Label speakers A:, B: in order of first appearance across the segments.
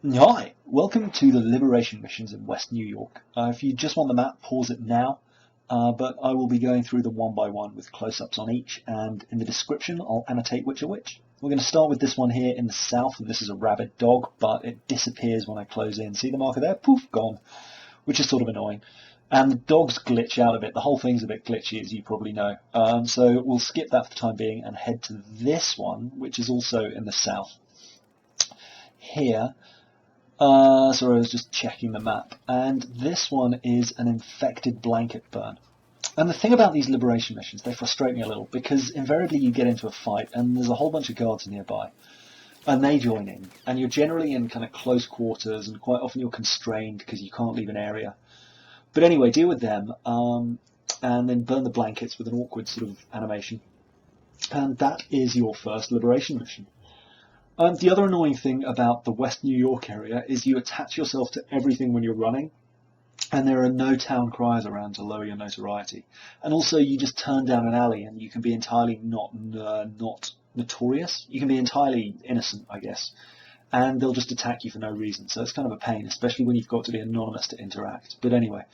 A: Hi, welcome to the Liberation missions in West New York. If you just want the map, pause it now, but I will be going through them one by one with close-ups on each, and in the description I'll annotate which are which. We're going to start with this one here in the south, and this is a rabid dog, but it disappears when I close in. See the marker there? Poof, gone, which is sort of annoying. And the dogs glitch out a bit. The whole thing's a bit glitchy, as you probably know. So we'll skip that for the time being and head to this one, which is also in the south. Here, sorry, I was just checking the map, and this one is an infected blanket burn. And the thing about these liberation missions, they frustrate me a little, because invariably you get into a fight and there's a whole bunch of guards nearby, and they join in, and you're generally in kind of close quarters, and quite often you're constrained because you can't leave an area. But anyway, deal with them, and then burn the blankets with an awkward sort of animation. And that is your first liberation mission. The other annoying thing about the West New York area is you attach yourself to everything when you're running, and there are no town criers around to lower your notoriety. And also you just turn down an alley and you can be entirely not notorious. You can be entirely innocent, I guess, and they'll just attack you for no reason. So it's kind of a pain, especially when you've got to be anonymous to interact. But anyway,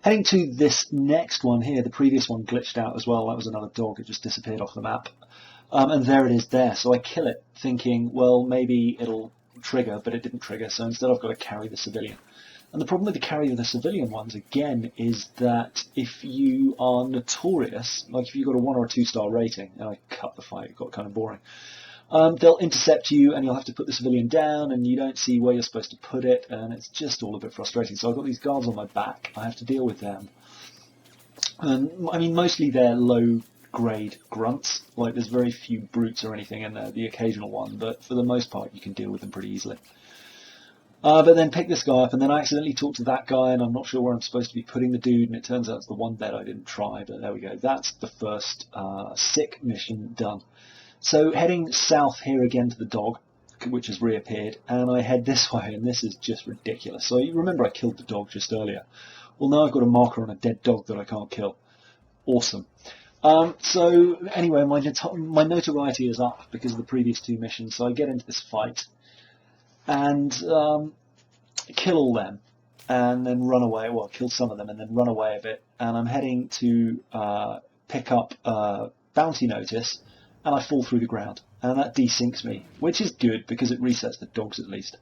A: heading to this next one here, the previous one glitched out as well. That was another dog. It just disappeared off the map. And there it is there. So I kill it thinking, well, maybe it'll trigger, but it didn't trigger. So instead I've got to carry the civilian. And the problem with the carry of the civilian ones, again, is that if you are notorious, like if you've got a 1 or a 2 star rating, and I cut the fight, it got kind of boring, they'll intercept you and you'll have to put the civilian down and you don't see where you're supposed to put it, and it's just all a bit frustrating. So I've got these guards on my back. I have to deal with them. And I mean, mostly they're low grade grunts, like there's very few brutes or anything in there, the occasional one, but for the most part you can deal with them pretty easily. But then pick this guy up, and then I accidentally talk to that guy, and I'm not sure where I'm supposed to be putting the dude, and it turns out it's the one bed I didn't try, but there we go. That's the first sick mission done. So heading south here again to the dog, which has reappeared, and I head this way, and this is just ridiculous. So you remember I killed the dog just earlier. Well, now I've got a marker on a dead dog that I can't kill. Awesome. So anyway, my notoriety is up because of the previous 2 missions, so I get into this fight and kill all them, and then run away. Well, kill some of them and then run away a bit, and I'm heading to pick up a bounty notice, and I fall through the ground, and that desyncs me, which is good because it resets the dogs at least.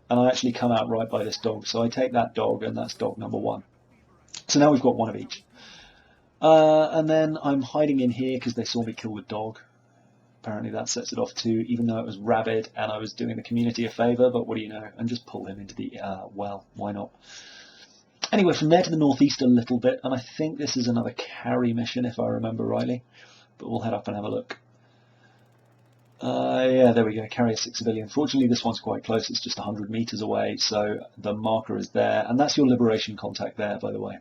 A: And I actually come out right by this dog, so I take that dog, and that's dog number 1. So now we've got 1 of each. And then I'm hiding in here because they saw me kill the dog. Apparently that sets it off too, even though it was rabid and I was doing the community a favour, but what do you know, and just pull him into the well, why not? Anyway, from there to the northeast a little bit, and I think this is another carry mission if I remember rightly, but we'll head up and have a look. Yeah, there we go, carry a 6 civilian. Fortunately this one's quite close, it's just 100 metres away, so the marker is there, and that's your liberation contact there, by the way,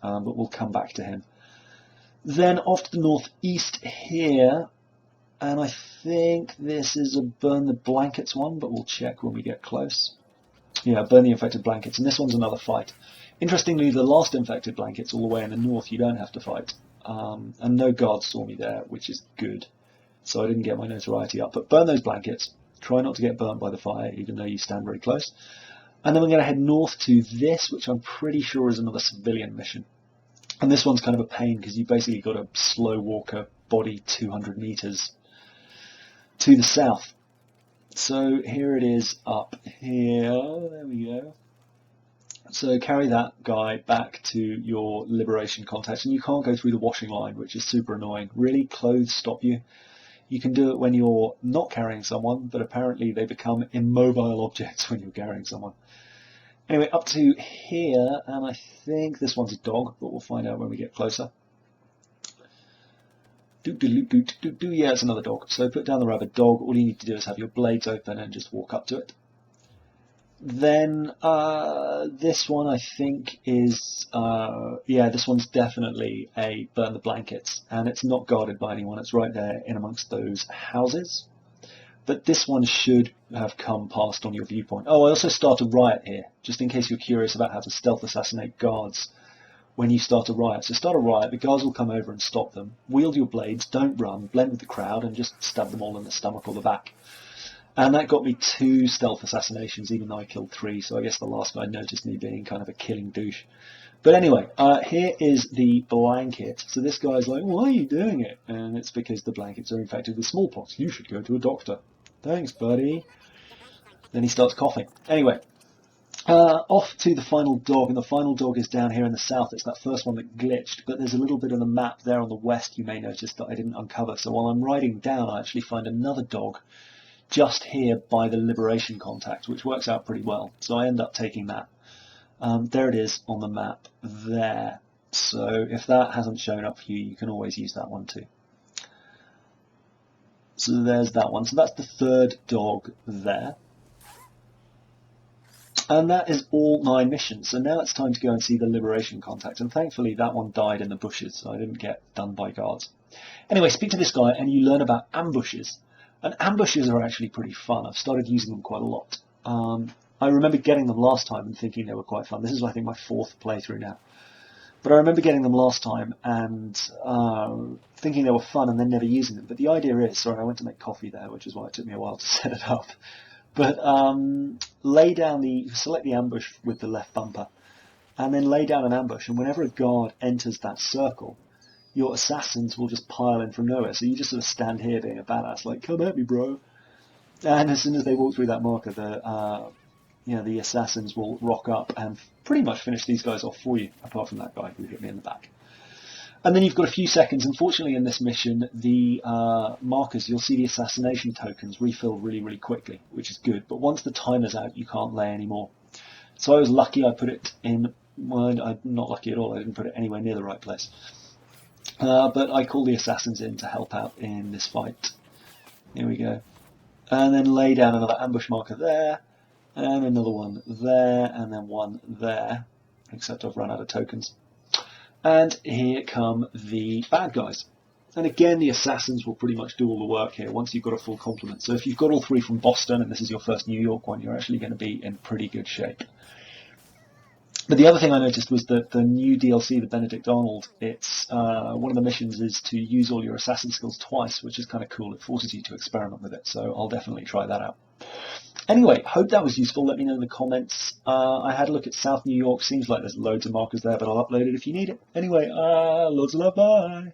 A: but we'll come back to him. Then off to the northeast here, and I think this is a burn the blankets one, but we'll check when we get close. Yeah, burn the infected blankets, and this one's another fight. Interestingly, the last infected blankets all the way in the north, you don't have to fight. And no guards saw me there, which is good. So I didn't get my notoriety up. But burn those blankets. Try not to get burnt by the fire, even though you stand very close. And then we're going to head north to this, which I'm pretty sure is another civilian mission. And this one's kind of a pain, because you basically got to slow walk a body 200 metres to the south. So here it is up here, there we go. So carry that guy back to your liberation context, and you can't go through the washing line, which is super annoying. Really, clothes stop you. You can do it when you're not carrying someone, but apparently they become immobile objects when you're carrying someone. Anyway, up to here, and I think this one's a dog, but we'll find out when we get closer. Yeah, it's another dog. So put down the rabid dog. All you need to do is have your blades open and just walk up to it. Then this one I think is, yeah, this one's definitely a burn the blankets, and it's not guarded by anyone. It's right there in amongst those houses. But this one should have come past on your viewpoint. Oh, I also start a riot here, just in case you're curious about how to stealth assassinate guards when you start a riot. So start a riot, the guards will come over and stop them. Wield your blades, don't run, blend with the crowd, and just stab them all in the stomach or the back. And that got me 2 stealth assassinations, even though I killed 3, so I guess the last guy noticed me being kind of a killing douche. But anyway, here is the blanket. So this guy's like, why are you doing it? And it's because the blankets are infected with smallpox. You should go to a doctor. Thanks, buddy. Then he starts coughing. Anyway, off to the final dog, and the final dog is down here in the south. It's that first one that glitched, but there's a little bit of the map there on the west you may notice that I didn't uncover. So while I'm riding down, I actually find another dog just here by the liberation contact, which works out pretty well. So I end up taking that. There it is on the map there. So if that hasn't shown up for you, you can always use that one too. So there's that one. So that's the 3rd dog there. And that is all 9 missions. So now it's time to go and see the liberation contact. And thankfully that one died in the bushes, so I didn't get done by guards. Anyway, speak to this guy and you learn about ambushes. And ambushes are actually pretty fun. I've started using them quite a lot. I remember getting them last time and thinking they were quite fun. This is, I think, my 4th playthrough now. But I remember getting them last time and thinking they were fun and then never using them. But the idea is, sorry, I went to make coffee there, which is why it took me a while to set it up. But select the ambush with the left bumper and then lay down an ambush. And whenever a guard enters that circle, your assassins will just pile in from nowhere. So you just sort of stand here being a badass, like, come at me, bro. And as soon as they walk through that marker, the assassins will rock up and pretty much finish these guys off for you, apart from that guy who hit me in the back. And then you've got a few seconds. Unfortunately, in this mission, the markers, you'll see the assassination tokens refill really, really quickly, which is good. But once the timer's out, you can't lay anymore. So I was lucky I put it in, well, I'm not lucky at all, I didn't put it anywhere near the right place. But I call the assassins in to help out in this fight. Here we go. And then lay down another ambush marker there, and another one there, and then one there, except I've run out of tokens. And here come the bad guys. And again, the assassins will pretty much do all the work here once you've got a full complement. So if you've got all 3 from Boston, and this is your first New York one, you're actually going to be in pretty good shape. But the other thing I noticed was that the new DLC, the Benedict Arnold, it's one of the missions is to use all your assassin skills twice, which is kind of cool. It forces you to experiment with it, so I'll definitely try that out. Anyway, hope that was useful. Let me know in the comments. I had a look at South New York. Seems like there's loads of markers there, but I'll upload it if you need it. Anyway, loads of love. Bye.